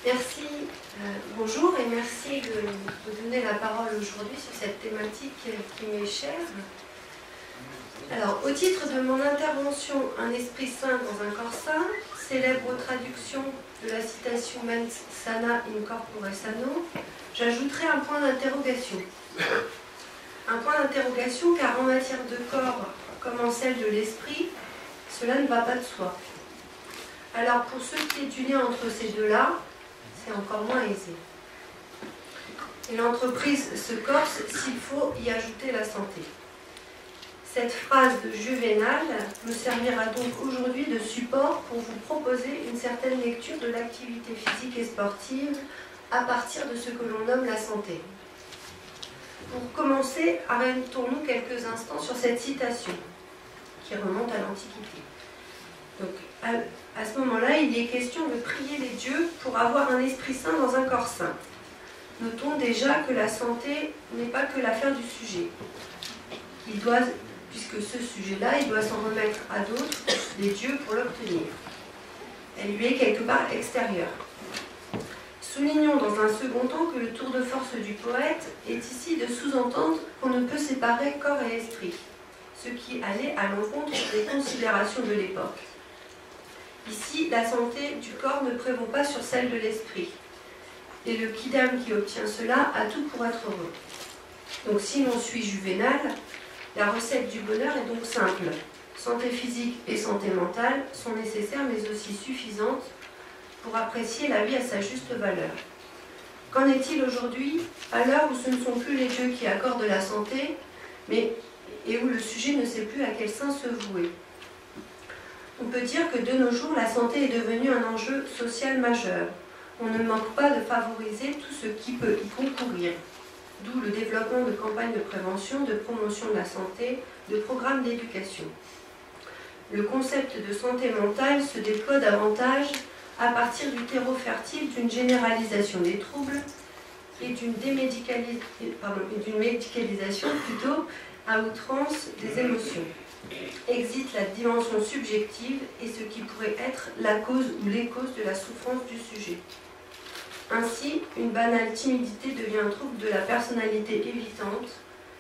Merci, bonjour et merci de me donner la parole aujourd'hui sur cette thématique qui m'est chère. Alors, au titre de mon intervention « Un esprit sain dans un corps sain », célèbre traduction de la citation « Mens sana in corpore sano », j'ajouterai un point d'interrogation. Un point d'interrogation car en matière de corps, comme en celle de l'esprit, cela ne va pas de soi. Alors, pour ce qui est du lien entre ces deux-là, c'est encore moins aisé. Et l'entreprise se corse s'il faut y ajouter la santé. Cette phrase de Juvénal me servira donc aujourd'hui de support pour vous proposer une certaine lecture de l'activité physique et sportive à partir de ce que l'on nomme la santé. Pour commencer, arrêtons-nous quelques instants sur cette citation qui remonte à l'Antiquité. Donc, à ce moment-là, il est question de prier les dieux pour avoir un esprit sain dans un corps sain. Notons déjà que la santé n'est pas que l'affaire du sujet. Puisque ce sujet-là, il doit s'en remettre à d'autres, les dieux, pour l'obtenir. Elle lui est quelque part extérieure. Soulignons dans un second temps que le tour de force du poète est ici de sous-entendre qu'on ne peut séparer corps et esprit, ce qui allait à l'encontre des considérations de l'époque. Ici, la santé du corps ne prévaut pas sur celle de l'esprit. Et le quidam qui obtient cela a tout pour être heureux. Donc si l'on suit Juvénal, la recette du bonheur est donc simple. Santé physique et santé mentale sont nécessaires mais aussi suffisantes pour apprécier la vie à sa juste valeur. Qu'en est-il aujourd'hui, à l'heure où ce ne sont plus les dieux qui accordent la santé, et où le sujet ne sait plus à quel sein se vouer? On peut dire que de nos jours, la santé est devenue un enjeu social majeur. On ne manque pas de favoriser tout ce qui peut y concourir. D'où le développement de campagnes de prévention, de promotion de la santé, de programmes d'éducation. Le concept de santé mentale se déploie davantage à partir du terreau fertile d'une généralisation des troubles et d'une médicalisation plutôt à outrance des émotions. Exit la dimension subjective et ce qui pourrait être la cause ou les causes de la souffrance du sujet. Ainsi, une banale timidité devient un trouble de la personnalité évitante.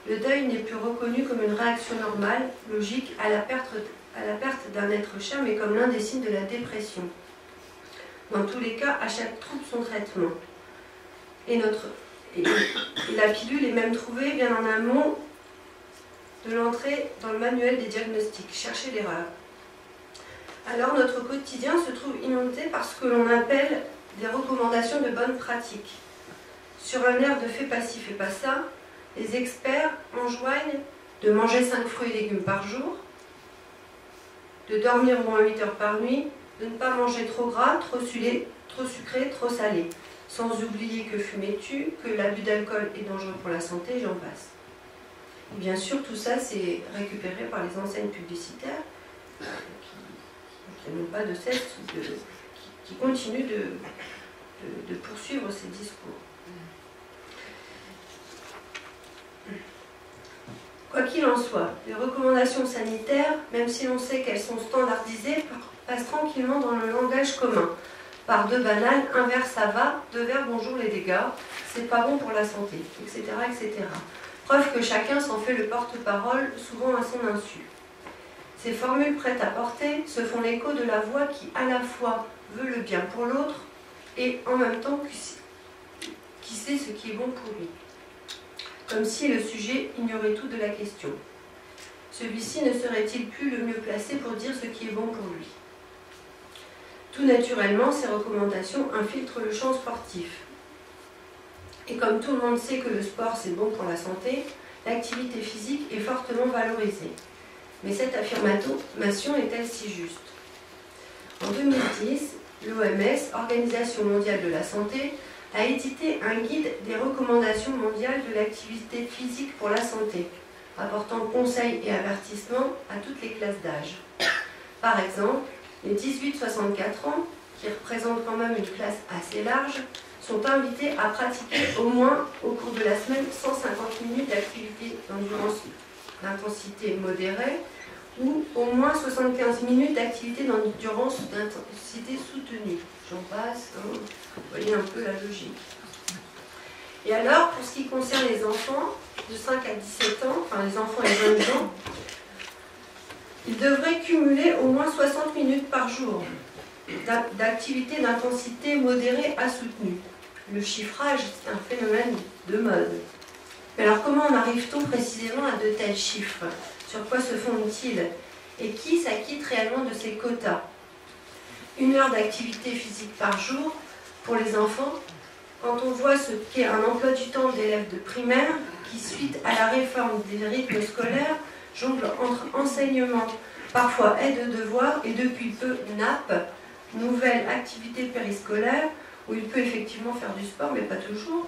Le deuil n'est plus reconnu comme une réaction normale, logique, à la perte d'un être cher, mais comme l'un des signes de la dépression. Dans tous les cas, à chaque trouble son traitement. Et la pilule est même trouvée bien en amont de l'entrée dans le manuel des diagnostics. Cherchez l'erreur. Alors notre quotidien se trouve inondé par ce que l'on appelle des recommandations de bonnes pratiques. Sur un air de fait passif et pas ça, les experts enjoignent de manger 5 fruits et légumes par jour, de dormir au moins 8 heures par nuit, de ne pas manger trop gras, trop sucré, trop salé, sans oublier que fumer tue, que l'abus d'alcool est dangereux pour la santé, j'en passe. Et bien sûr, tout ça, c'est récupéré par les enseignes publicitaires qui n'ont pas de cesse, qui continuent de poursuivre ces discours. Quoi qu'il en soit, les recommandations sanitaires, même si l'on sait qu'elles sont standardisées, passent tranquillement dans le langage commun. Par deux banales, un verre ça va, deux verres bonjour les dégâts, c'est pas bon pour la santé, etc., etc. Preuve que chacun s'en fait le porte-parole, souvent à son insu. Ces formules prêtes à porter se font l'écho de la voix qui à la fois veut le bien pour l'autre et en même temps qui sait ce qui est bon pour lui. Comme si le sujet ignorait tout de la question. Celui-ci ne serait-il plus le mieux placé pour dire ce qui est bon pour lui? Tout naturellement, ces recommandations infiltrent le champ sportif. Et comme tout le monde sait que le sport c'est bon pour la santé, l'activité physique est fortement valorisée. Mais cette affirmation est-elle si juste? En 2010, l'OMS, Organisation mondiale de la santé, a édité un guide des recommandations mondiales de l'activité physique pour la santé, apportant conseils et avertissements à toutes les classes d'âge. Par exemple, les 18-64 ans, qui représentent quand même une classe assez large, sont invités à pratiquer au moins au cours de la semaine 150 minutes d'activité d'endurance d'intensité modérée ou au moins 75 minutes d'activité d'endurance d'intensité soutenue. J'en passe, hein. Vous voyez un peu la logique. Et alors, pour ce qui concerne les enfants de 5 à 17 ans, enfin les enfants et jeunes gens, ils devraient cumuler au moins 60 minutes par jour d'activité d'intensité modérée à soutenue. Le chiffrage, c'est un phénomène de mode. Mais alors, comment en arrive-t-on précisément à de tels chiffres? Sur quoi se fondent-ils? Et qui s'acquitte réellement de ces quotas? 1 heure d'activité physique par jour pour les enfants, quand on voit ce qu'est un emploi du temps d'élèves de primaire, qui, suite à la réforme des rythmes scolaires, jongle entre enseignement, parfois aide de devoir, et depuis peu NAP, nouvelle activité périscolaire, où il peut effectivement faire du sport, mais pas toujours,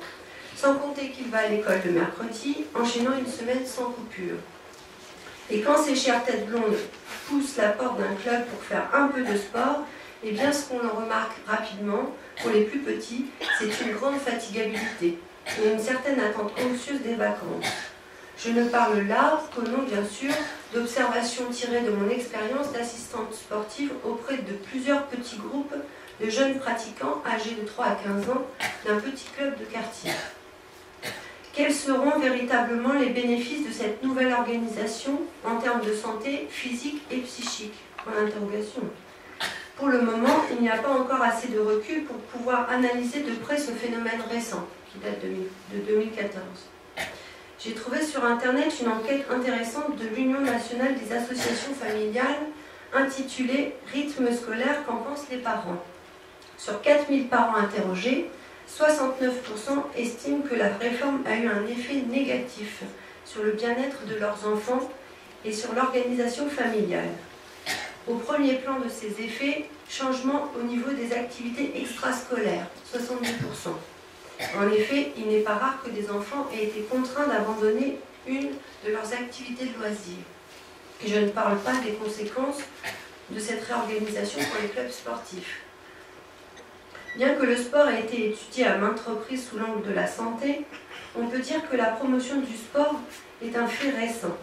sans compter qu'il va à l'école le mercredi, enchaînant une semaine sans coupure. Et quand ces chères têtes blondes poussent la porte d'un club pour faire un peu de sport, eh bien ce qu'on en remarque rapidement, pour les plus petits, c'est une grande fatigabilité et une certaine attente anxieuse des vacances. Je ne parle là qu'au nom, bien sûr, d'observations tirées de mon expérience d'assistante sportive auprès de plusieurs petits groupes de jeunes pratiquants âgés de 3 à 15 ans d'un petit club de quartier. Quels seront véritablement les bénéfices de cette nouvelle organisation en termes de santé physique et psychique? Point d'interrogation. Pour le moment, il n'y a pas encore assez de recul pour pouvoir analyser de près ce phénomène récent, qui date de 2014. J'ai trouvé sur Internet une enquête intéressante de l'Union nationale des associations familiales intitulée « Rythme scolaire, qu'en pensent les parents ?» Sur 4000 parents interrogés, 69% estiment que la réforme a eu un effet négatif sur le bien-être de leurs enfants et sur l'organisation familiale. Au premier plan de ces effets, changement au niveau des activités extrascolaires, 70%. En effet, il n'est pas rare que des enfants aient été contraints d'abandonner une de leurs activités de loisirs. Et je ne parle pas des conséquences de cette réorganisation pour les clubs sportifs. Bien que le sport ait été étudié à maintes reprises sous l'angle de la santé, on peut dire que la promotion du sport est un fait récent.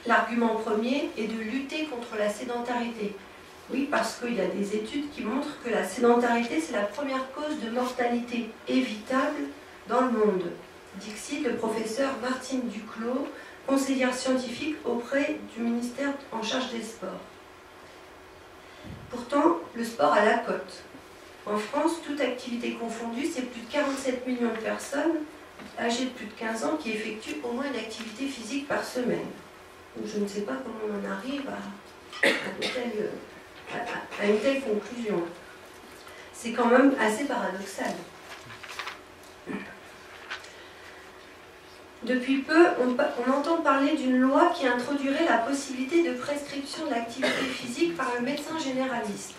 L'argument premier est de lutter contre la sédentarité. Oui, parce qu'il y a des études qui montrent que la sédentarité, c'est la première cause de mortalité évitable dans le monde. Dixit le professeur Martine Duclos, conseillère scientifique auprès du ministère en charge des sports. Pourtant, le sport a la cote. En France, toute activité confondue, c'est plus de 47 millions de personnes âgées de plus de 15 ans qui effectuent au moins une activité physique par semaine. Donc, je ne sais pas comment on en arrive à une telle conclusion. C'est quand même assez paradoxal. Depuis peu, on entend parler d'une loi qui introduirait la possibilité de prescription de l'activité physique par le médecin généraliste.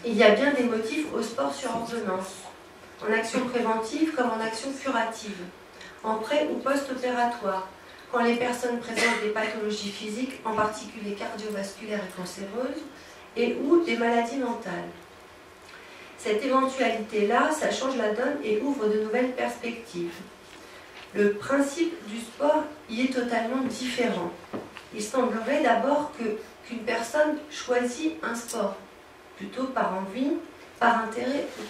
Il y a bien des motifs au sport sur ordonnance, en action préventive comme en action curative, en pré- ou post-opératoire, quand les personnes présentent des pathologies physiques, en particulier cardiovasculaires et cancéreuses, et ou des maladies mentales. Cette éventualité-là, ça change la donne et ouvre de nouvelles perspectives. Le principe du sport y est totalement différent. Il semblerait d'abord qu'une personne choisit un sport, plutôt par envie, par intérêt ou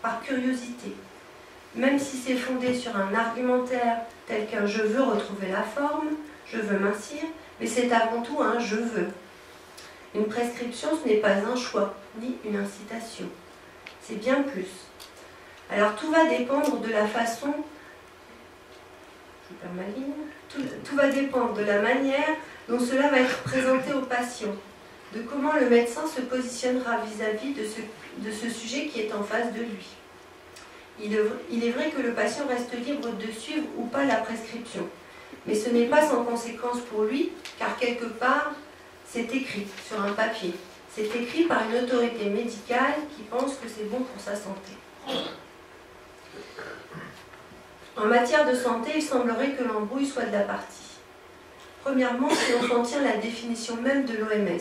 par curiosité. Même si c'est fondé sur un argumentaire tel qu'un « je veux retrouver la forme »,« je veux mincir », mais c'est avant tout un « je veux ». Une prescription, ce n'est pas un choix, ni une incitation. C'est bien plus. Alors tout va dépendre de la façon, je perds ma ligne, tout va dépendre de la manière dont cela va être présenté au patient, de comment le médecin se positionnera vis-à-vis de ce sujet qui est en face de lui. Il est vrai que le patient reste libre de suivre ou pas la prescription, mais ce n'est pas sans conséquence pour lui, car quelque part, c'est écrit sur un papier. C'est écrit par une autorité médicale qui pense que c'est bon pour sa santé. En matière de santé, il semblerait que l'embrouille soit de la partie. Premièrement, si on s'en tient à la définition même de l'OMS,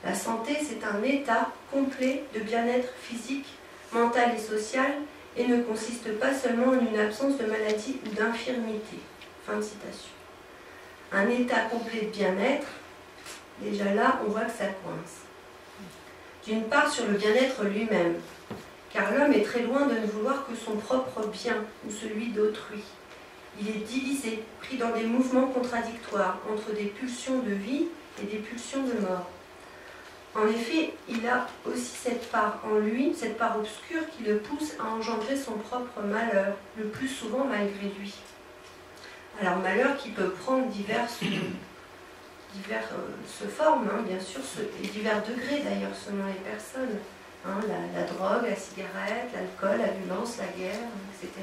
la santé, c'est un état complet de bien-être physique, mental et social, et ne consiste pas seulement en une absence de maladie ou d'infirmité. Fin de citation. Un état complet de bien-être, Déjà là, on voit que ça coince. D'une part, sur le bien-être lui-même, car l'homme est très loin de ne vouloir que son propre bien ou celui d'autrui. Il est divisé, pris dans des mouvements contradictoires entre des pulsions de vie et des pulsions de mort. En effet, il a aussi cette part en lui, cette part obscure qui le pousse à engendrer son propre malheur, le plus souvent malgré lui. Alors malheur qui peut prendre diverses formes, hein, bien sûr, et divers degrés d'ailleurs selon les personnes. Hein, la drogue, la cigarette, l'alcool, la violence, la guerre, etc.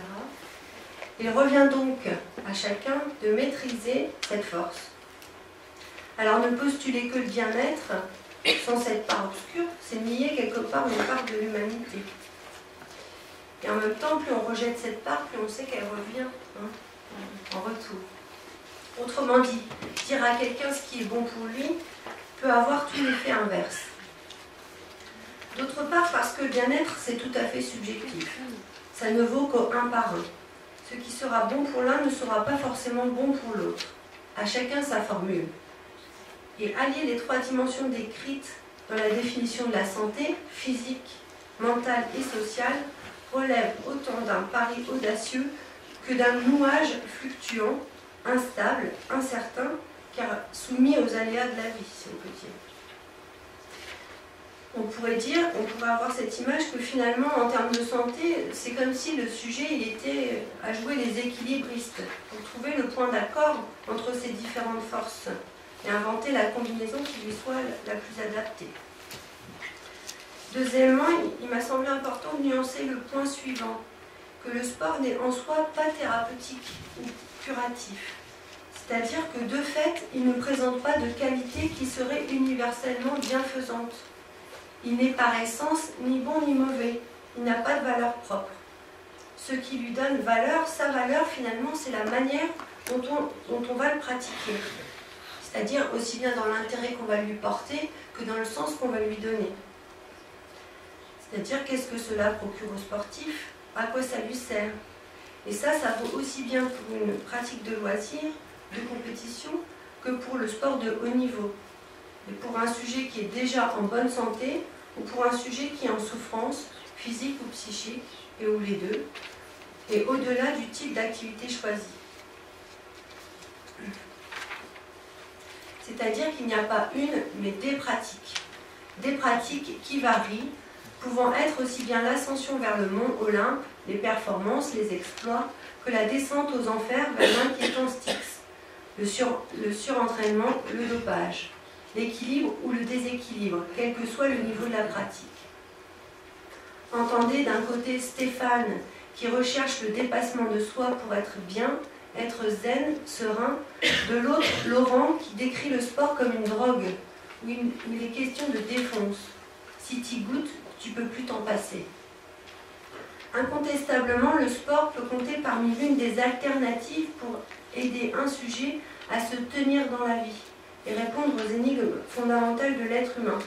Il revient donc à chacun de maîtriser cette force. Alors ne postuler que le bien-être sans cette part obscure, c'est nier quelque part une part de l'humanité. Et en même temps, plus on rejette cette part, plus on sait qu'elle revient en retour. Autrement dit, dire à quelqu'un ce qui est bon pour lui peut avoir tout l'effet inverse. D'autre part, parce que le bien-être, c'est tout à fait subjectif. Ça ne vaut qu'un par un. Ce qui sera bon pour l'un ne sera pas forcément bon pour l'autre. À chacun sa formule. Et allier les trois dimensions décrites dans la définition de la santé, physique, mentale et sociale, relève autant d'un pari audacieux que d'un nouage fluctuant, instable, incertain, car soumis aux aléas de la vie, si on peut dire. On pourrait avoir cette image que finalement, en termes de santé, c'est comme si le sujet il était à jouer les équilibristes pour trouver le point d'accord entre ces différentes forces et inventer la combinaison qui lui soit la plus adaptée. Deuxièmement, il m'a semblé important de nuancer le point suivant, que le sport n'est en soi pas thérapeutique ou curatif. C'est-à-dire que de fait, il ne présente pas de qualité qui serait universellement bienfaisante. Il n'est par essence ni bon ni mauvais, il n'a pas de valeur propre. Ce qui lui donne valeur, sa valeur finalement, c'est la manière dont on va le pratiquer. C'est-à-dire aussi bien dans l'intérêt qu'on va lui porter que dans le sens qu'on va lui donner. C'est-à-dire qu'est-ce que cela procure au sportif, à quoi ça lui sert. Et ça vaut aussi bien pour une pratique de loisir, de compétition, que pour le sport de haut niveau. Et pour un sujet qui est déjà en bonne santé, ou pour un sujet qui est en souffrance, physique ou psychique, et ou les deux, et au-delà du type d'activité choisie. C'est-à-dire qu'il n'y a pas une, mais des pratiques. Des pratiques qui varient, pouvant être aussi bien l'ascension vers le mont Olympe, les performances, les exploits, que la descente aux enfers vers l'inquiétant Styx, le surentraînement, le dopage, l'équilibre ou le déséquilibre, quel que soit le niveau de la pratique. Entendez d'un côté Stéphane, qui recherche le dépassement de soi pour être bien, être zen, serein, de l'autre Laurent, qui décrit le sport comme une drogue, où il est question de défonce. Si tu goûtes, tu ne peux plus t'en passer. Incontestablement, le sport peut compter parmi l'une des alternatives pour aider un sujet à se tenir dans la vie et répondre aux énigmes fondamentales de l'être humain.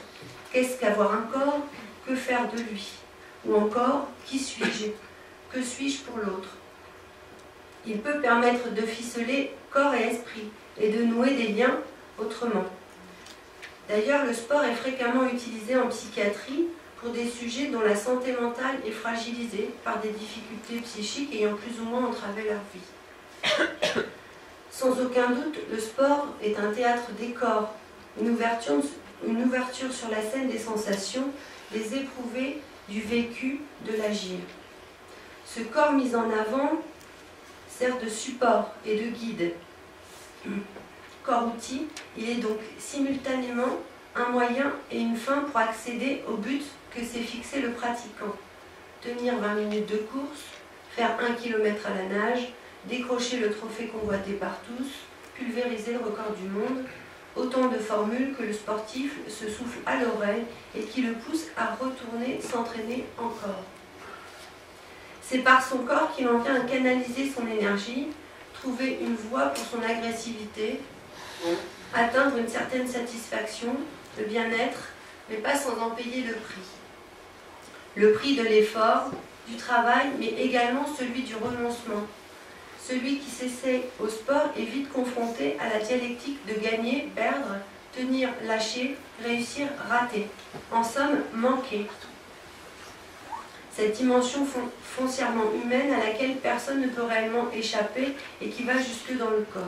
Qu'est-ce qu'avoir un corps? Que faire de lui? Ou encore, qui suis-je? Que suis-je pour l'autre? Il peut permettre de ficeler corps et esprit et de nouer des liens autrement. D'ailleurs, le sport est fréquemment utilisé en psychiatrie pour des sujets dont la santé mentale est fragilisée par des difficultés psychiques ayant plus ou moins entravé leur vie. Sans aucun doute, le sport est un théâtre des corps, une ouverture sur la scène des sensations, des éprouvés, du vécu, de l'agir. Ce corps mis en avant sert de support et de guide. Corps-outil, il est donc simultanément un moyen et une fin pour accéder au but que s'est fixé le pratiquant. Tenir 20 minutes de course, faire 1 km à la nage, décrocher le trophée convoité par tous, pulvériser le record du monde, autant de formules que le sportif se souffle à l'oreille et qui le poussent à retourner s'entraîner encore. C'est par son corps qu'il en vient à canaliser son énergie, trouver une voie pour son agressivité, atteindre une certaine satisfaction, le bien-être, mais pas sans en payer le prix. Le prix de l'effort, du travail, mais également celui du renoncement. Celui qui s'essaie au sport est vite confronté à la dialectique de gagner, perdre, tenir, lâcher, réussir, rater. En somme, manquer. Cette dimension foncièrement humaine à laquelle personne ne peut réellement échapper et qui va jusque dans le corps.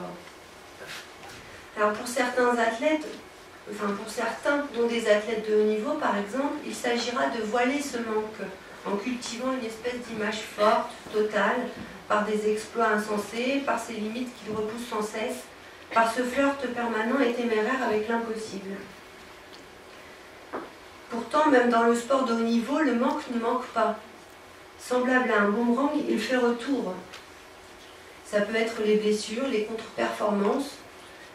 Alors pour certains athlètes, pour certains, dont des athlètes de haut niveau par exemple, il s'agira de voiler ce manque en cultivant une espèce d'image forte, totale, par des exploits insensés, par ces limites qu'ils repoussent sans cesse, par ce flirt permanent et téméraire avec l'impossible. Pourtant, même dans le sport de haut niveau, le manque ne manque pas. Semblable à un boomerang, il fait retour. Ça peut être les blessures, les contre-performances.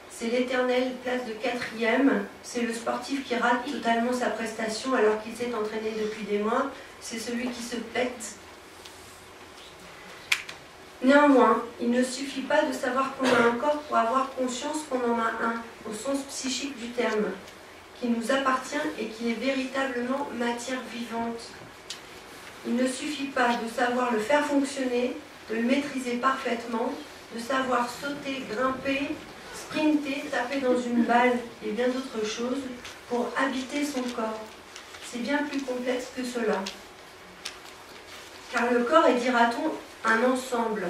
C'est l'éternelle place de 4e. C'est le sportif qui rate totalement sa prestation alors qu'il s'est entraîné depuis des mois. C'est celui qui se pète. Néanmoins, il ne suffit pas de savoir qu'on a un corps pour avoir conscience qu'on en a un, au sens psychique du terme, qui nous appartient et qui est véritablement matière vivante. Il ne suffit pas de savoir le faire fonctionner, de le maîtriser parfaitement, de savoir sauter, grimper, sprinter, taper dans une balle et bien d'autres choses pour habiter son corps. C'est bien plus complexe que cela. Car le corps est, dira-t-on, un ensemble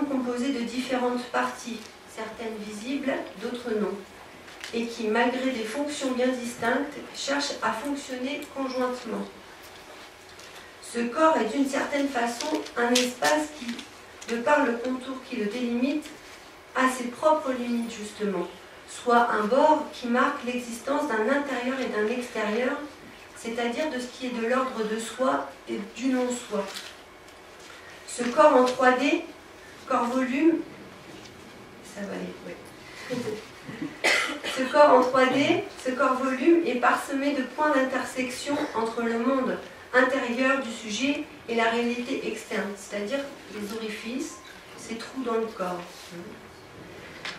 composé de différentes parties, certaines visibles, d'autres non, et qui, malgré des fonctions bien distinctes, cherchent à fonctionner conjointement. Ce corps est d'une certaine façon un espace qui, de par le contour qui le délimite, a ses propres limites justement, soit un bord qui marque l'existence d'un intérieur et d'un extérieur, c'est-à-dire de ce qui est de l'ordre de soi et du non-soi. Ce corps en 3D, corps-volume, ça va aller, oui. Ce corps en 3D, ce corps-volume est parsemé de points d'intersection entre le monde intérieur du sujet et la réalité externe, c'est-à-dire les orifices, ces trous dans le corps.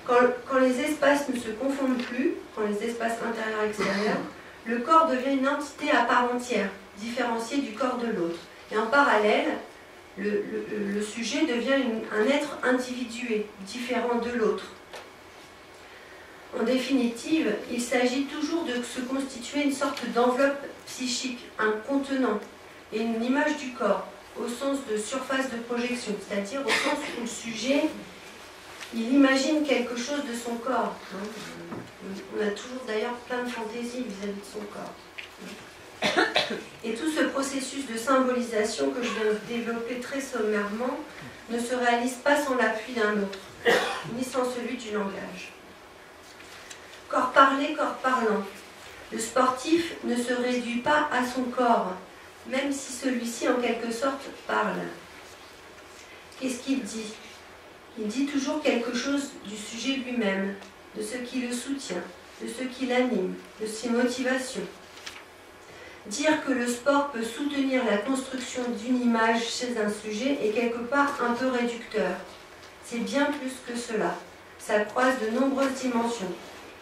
Quand les espaces ne se confondent plus, quand les espaces intérieurs et extérieurs, le corps devient une entité à part entière, différenciée du corps de l'autre. Et en parallèle, le sujet devient un être individué, différent de l'autre. En définitive, il s'agit toujours de se constituer une sorte d'enveloppe psychique, un contenant, et une image du corps, au sens de surface de projection, c'est-à-dire au sens où le sujet, il imagine quelque chose de son corps. On a toujours d'ailleurs plein de fantaisies vis-à-vis de son corps. Et tout ce processus de symbolisation que je viens de développer très sommairement ne se réalise pas sans l'appui d'un autre, ni sans celui du langage. Corps parlé, corps parlant. Le sportif ne se réduit pas à son corps, même si celui-ci en quelque sorte parle. Qu'est-ce qu'il dit? Il dit toujours quelque chose du sujet lui-même, de ce qui le soutient, de ce qui l'anime, de ses motivations. Dire que le sport peut soutenir la construction d'une image chez un sujet est quelque part un peu réducteur. C'est bien plus que cela. Ça croise de nombreuses dimensions.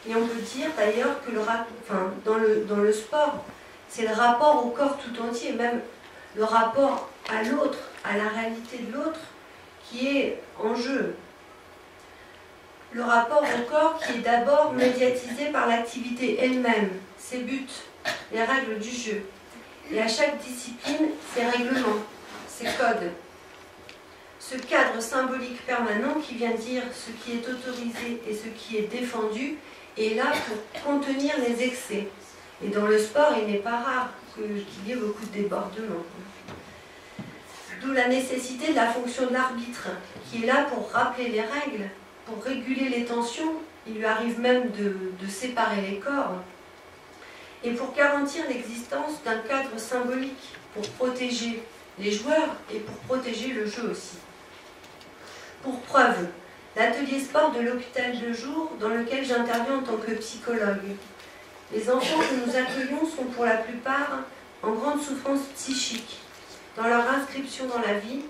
Et on peut dire d'ailleurs que dans le sport, c'est le rapport au corps tout entier, même le rapport à l'autre, à la réalité de l'autre, qui est en jeu. Le rapport au corps qui est d'abord médiatisé par l'activité elle-même, ses buts, les règles du jeu. Et à chaque discipline, ses règlements, ses codes. Ce cadre symbolique permanent qui vient dire ce qui est autorisé et ce qui est défendu est là pour contenir les excès. Et dans le sport, il n'est pas rare qu'il y ait beaucoup de débordements. D'où la nécessité de la fonction de l'arbitre, qui est là pour rappeler les règles, pour réguler les tensions. Il lui arrive même de séparer les corps. Et pour garantir l'existence d'un cadre symbolique, pour protéger les joueurs et pour protéger le jeu aussi. Pour preuve, l'atelier sport de l'hôpital de jour dans lequel j'interviens en tant que psychologue. Les enfants que nous accueillons sont pour la plupart en grande souffrance psychique, dans leur inscription dans la vie,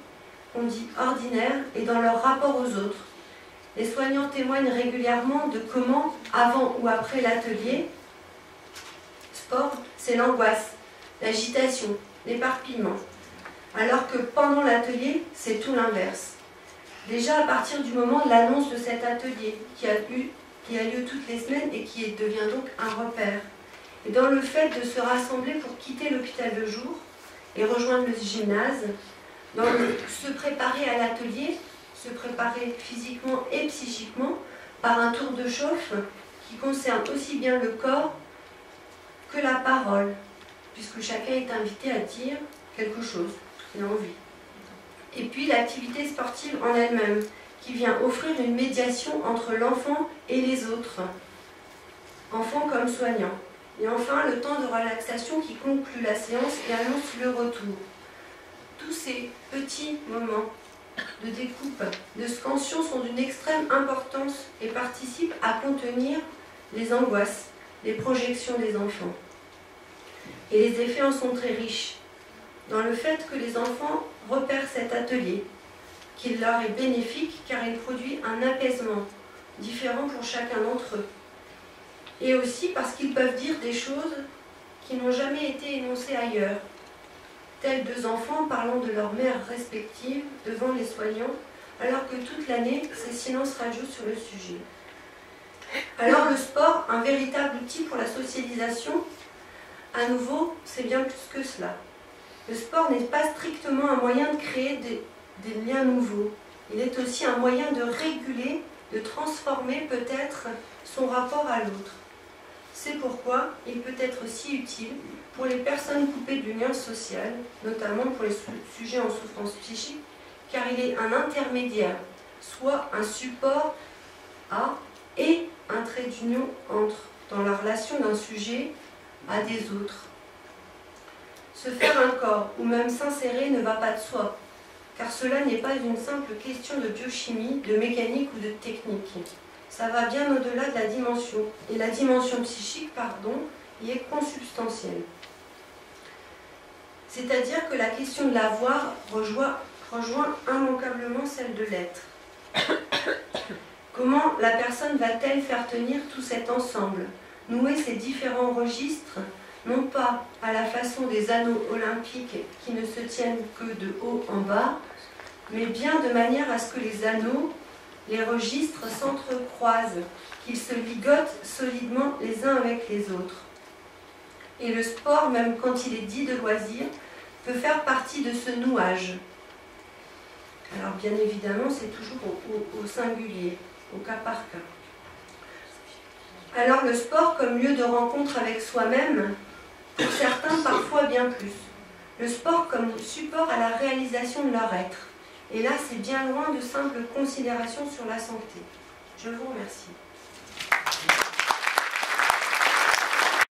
qu'on dit ordinaire, et dans leur rapport aux autres. Les soignants témoignent régulièrement de comment, avant ou après l'atelier, sport, c'est l'angoisse, l'agitation, l'éparpillement, alors que pendant l'atelier, c'est tout l'inverse. Déjà à partir du moment de l'annonce de cet atelier, qui a eu qui a lieu toutes les semaines et qui devient donc un repère. Et dans le fait de se rassembler pour quitter l'hôpital de jour et rejoindre le gymnase, dans se préparer à l'atelier, se préparer physiquement et psychiquement par un tour de chauffe qui concerne aussi bien le corps que la parole, puisque chacun est invité à dire quelque chose qu'il a envie. Et puis l'activité sportive en elle-même, qui vient offrir une médiation entre l'enfant et les autres, enfants comme soignants. Et enfin, le temps de relaxation qui conclut la séance et annonce le retour. Tous ces petits moments de découpe, de scansion sont d'une extrême importance et participent à contenir les angoisses, les projections des enfants. Et les effets en sont très riches, dans le fait que les enfants repèrent cet atelier, qu'il leur est bénéfique car il produit un apaisement différent pour chacun d'entre eux. Et aussi parce qu'ils peuvent dire des choses qui n'ont jamais été énoncées ailleurs, tels deux enfants parlant de leurs mères respectives devant les soignants, alors que toute l'année, c'est silence radio sur le sujet. Alors le sport, un véritable outil pour la socialisation, à nouveau, c'est bien plus que cela. Le sport n'est pas strictement un moyen de créer des liens nouveaux. Il est aussi un moyen de réguler, de transformer peut-être son rapport à l'autre. C'est pourquoi il peut être si utile pour les personnes coupées du lien social, notamment pour les sujets en souffrance psychique, car il est un intermédiaire, soit un support à et un trait d'union entre, dans la relation d'un sujet à des autres. Se faire un corps, ou même s'insérer, ne va pas de soi, car cela n'est pas une simple question de biochimie, de mécanique ou de technique. Ça va bien au-delà de la dimension, et la dimension psychique, y est consubstantielle. C'est-à-dire que la question de l'avoir rejoint immanquablement celle de l'être. Comment la personne va-t-elle faire tenir tout cet ensemble, nouer ces différents registres, non pas à la façon des anneaux olympiques qui ne se tiennent que de haut en bas, mais bien de manière à ce que les anneaux, les registres s'entrecroisent, qu'ils se ligotent solidement les uns avec les autres. Et le sport, même quand il est dit de loisir, peut faire partie de ce nouage. Alors bien évidemment, c'est toujours au singulier, au cas par cas. Alors le sport comme lieu de rencontre avec soi-même, pour certains parfois bien plus. Le sport comme support à la réalisation de leur être. Et là, c'est bien loin de simples considérations sur la santé. Je vous remercie.